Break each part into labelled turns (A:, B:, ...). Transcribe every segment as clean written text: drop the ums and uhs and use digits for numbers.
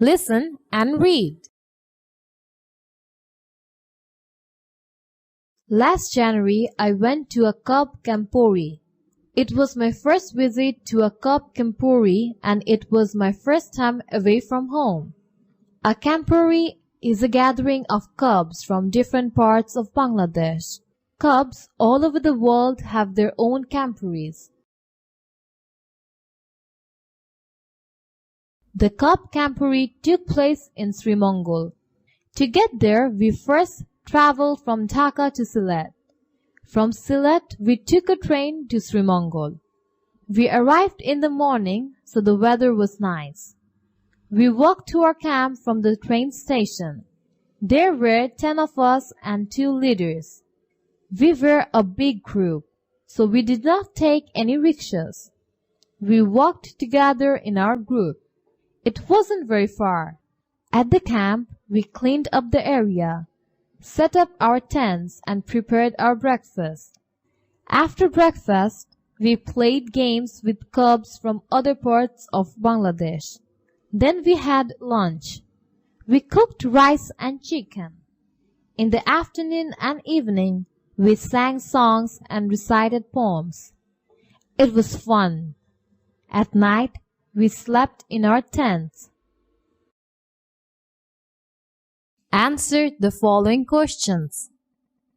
A: Listen and read. Last January, I went to a cub campori. It was my first visit to a cub campori and it was my first time away from home. A campori is a gathering of cubs from different parts of Bangladesh. Cubs all over the world have their own camporis. The cub campori took place in Srimongol. To get there, we first traveled from Dhaka to Sylhet. From Sylhet, we took a train to Srimongol. We arrived in the morning, so the weather was nice. We walked to our camp from the train station. There were 10 of us and 2 leaders. We were a big group, so we did not take any rickshaws. We walked together in our group. It wasn't very far. At the camp, we cleaned up the area, set up our tents and prepared our breakfast. After breakfast, we played games with cubs from other parts of Bangladesh. Then we had lunch. We cooked rice and chicken. In the afternoon and evening, we sang songs and recited poems. It was fun. At night, we slept in our tents. Answer the following questions.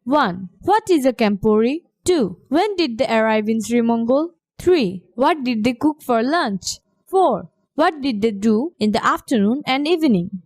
A: 1. What is a campori? 2. When did they arrive in Srimongol? 3. What did they cook for lunch? 4. What did they do in the afternoon and evening?